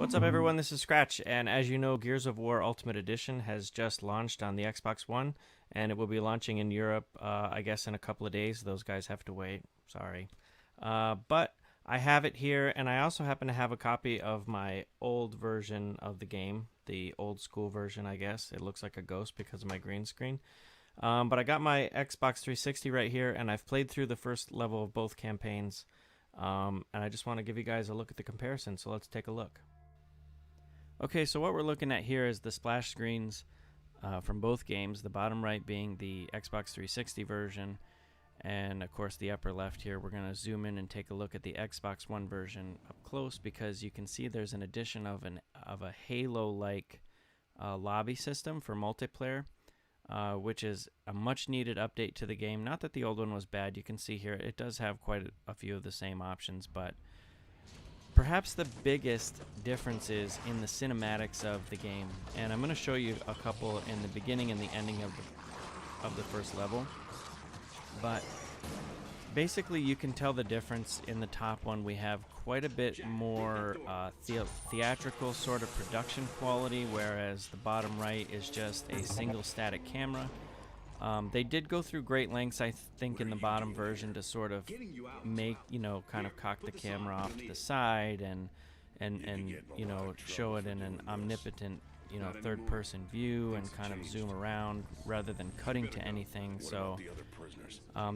What's up, everyone? This is Scratch, and as you know, Gears of War Ultimate Edition has just launched on the Xbox One, and it will be launching in Europe, I guess, in a couple of days. Those guys have to wait. Sorry. But I have it here, and I also happen to have a copy of my old version of the game, the old school version, I guess. It looks like a ghost because of my green screen. But I got my Xbox 360 right here, and I've played through the first level of both campaigns. And I just want to give you guys a look at the comparison, so let's take a look. Okay, so what we're looking at here is the splash screens from both games, the bottom right being the Xbox 360 version, and of course the upper left here, we're going to zoom in and take a look at the Xbox One version up close, because you can see there's an addition of a Halo-like lobby system for multiplayer, which is a much needed update to the game. Not that the old one was bad. You can see here it does have quite a few of the same options, but perhaps the biggest difference is in the cinematics of the game, and I'm going to show you a couple in the beginning and the ending of the first level. But basically you can tell the difference. In the top one we have quite a bit more theatrical sort of production quality, whereas the bottom right is just a single static camera. They did go through great lengths, I think, in the bottom version to sort of make, kind of cock the camera off to the side and show it in an omnipotent, third-person view and kind of zoom around rather than cutting to anything. So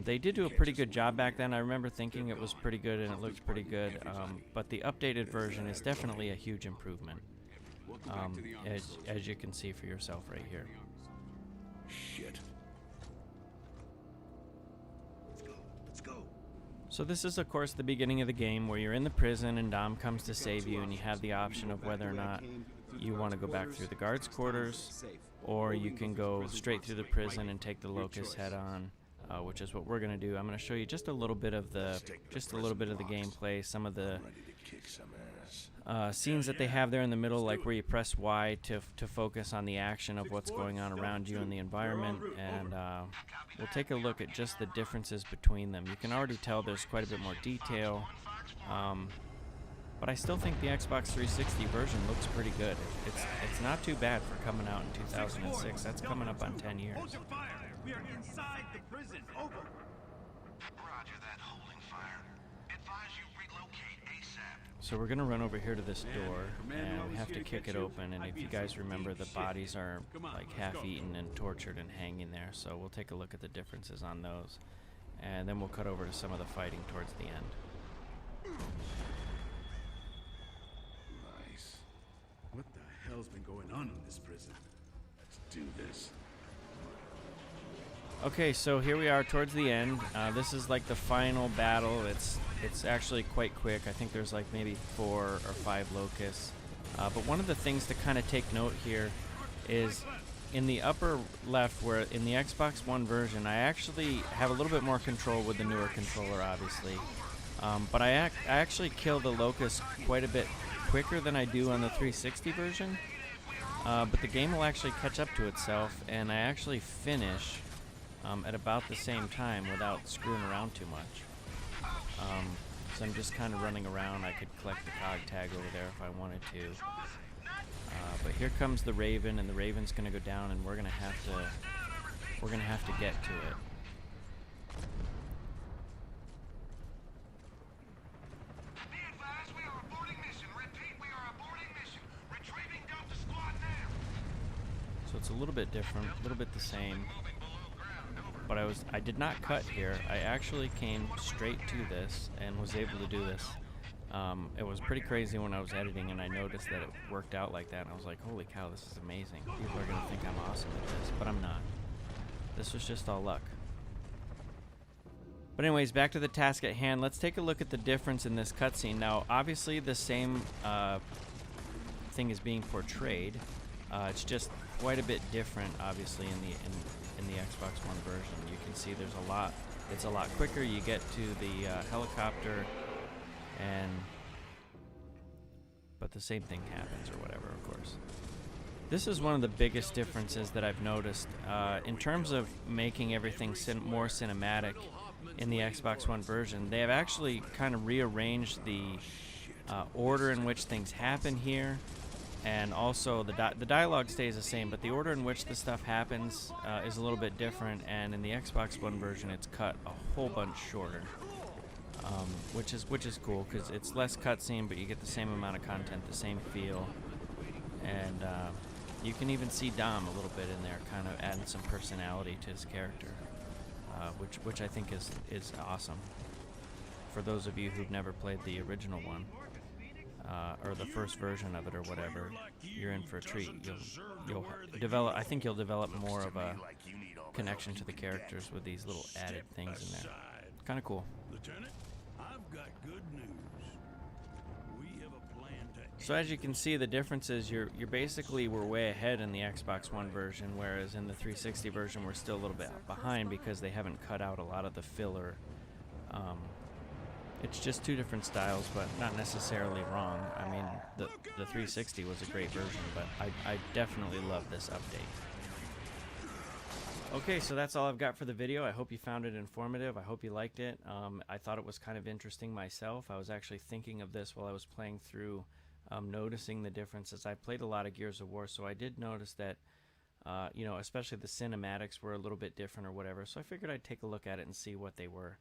they did do a pretty good job back then. I remember thinking it was pretty good and it looked pretty good, but the updated version is definitely a huge improvement, as you can see for yourself right here. Shit. So this is, of course, the beginning of the game where you're in the prison and Dom comes to save you, and you have the option of whether or not you want to go back through the guards' quarters, or you can go straight through the prison and take the Locust head on, which is what we're going to do. I'm going to show you just a little bit of the gameplay, some of the scenes that they have there in the middle, like where you press Y to focus on the action of what's going on around you in the environment, and we'll take a look at just the differences between them. You can already tell there's quite a bit more detail, but I still think the Xbox 360 version looks pretty good. It's not too bad for coming out in 2006. That's coming up on 10 years. We are inside the prison. Over. Roger that, holding fire. Advise you relocate ASAP. So we're gonna run over here to this door, and we have to kick it open, and if you guys remember, the bodies are like half-eaten and tortured and hanging there, so we'll take a look at the differences on those, and then we'll cut over to some of the fighting towards the end. Nice. What the hell's been going on in this prison? Let's do this. Okay, so here we are towards the end. This is like the final battle. It's actually quite quick. I think there's like maybe 4 or 5 locusts. But one of the things to kind of take note here is in the upper left, where in the Xbox One version, I actually have a little bit more control with the newer controller, obviously. But I actually kill the locusts quite a bit quicker than I do on the 360 version. But the game will actually catch up to itself, and I actually finish at about the same time without screwing around too much. So I'm just kind of running around. I could collect the cog tag over there if I wanted to. But here comes the Raven, and the Raven's going to go down, and we're going to have to get to it. Be advised, we are aborting mission. Repeat, we are aborting mission. Retrieving Delta Squad now. So it's a little bit different, a little bit the same. But I did not cut here. I actually came straight to this and was able to do this. It was pretty crazy when I was editing, and I noticed that it worked out like that, and I was like, holy cow, this is amazing. People are going to think I'm awesome at this, but I'm not. This was just all luck. But anyways, back to the task at hand. Let's take a look at the difference in this cutscene. Now, obviously the same thing is being portrayed. It's just quite a bit different, obviously, in the Xbox One version. You can see there's a lot. It's a lot quicker. You get to the helicopter, but the same thing happens, or whatever, of course. This is one of the biggest differences that I've noticed in terms of making everything more cinematic in the Xbox One version. They have actually kind of rearranged the order in which things happen here, and also the dialogue stays the same, but the order in which the stuff happens is a little bit different, and in the Xbox One version it's cut a whole bunch shorter, which is cool because it's less cutscene, but you get the same amount of content, the same feel, and you can even see Dom a little bit in there, kind of adding some personality to his character, which I think is awesome. For those of you who've never played the original one, or the first version of it, or whatever, you're in for a treat. You'll develop. I think you'll develop more of a connection to the characters with these little added things in there. Kind of cool. Lieutenant, I've got good news. We have a plan to. So as you can see, the difference is you're basically we're way ahead in the Xbox One version, whereas in the 360 version we're still a little bit behind because they haven't cut out a lot of the filler. It's just two different styles, but not necessarily wrong. I mean, the 360 was a great version, but I definitely love this update. Okay, so that's all I've got for the video. I hope you found it informative. I hope you liked it. I thought it was kind of interesting myself. I was actually thinking of this while I was playing through, noticing the differences. I played a lot of Gears of War, so I did notice that, you know, especially the cinematics were a little bit different or whatever. So I figured I'd take a look at it and see what they were.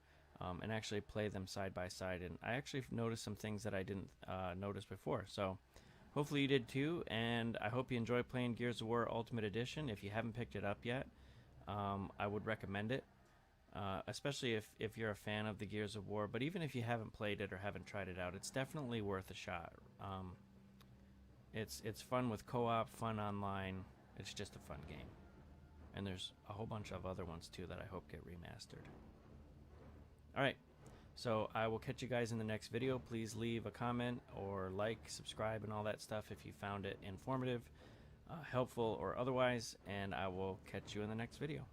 And actually play them side by side, and I actually noticed some things that I didn't notice before, so hopefully you did too, and I hope you enjoy playing Gears of War Ultimate Edition. If you haven't picked it up yet, I would recommend it, especially if you're a fan of the Gears of War, but even if you haven't played it or haven't tried it out, it's definitely worth a shot. It's fun with co-op, fun online. It's just a fun game, and there's a whole bunch of other ones too that I hope get remastered. Alright, so I will catch you guys in the next video. Please leave a comment or like, subscribe, and all that stuff if you found it informative, helpful, or otherwise, and I will catch you in the next video.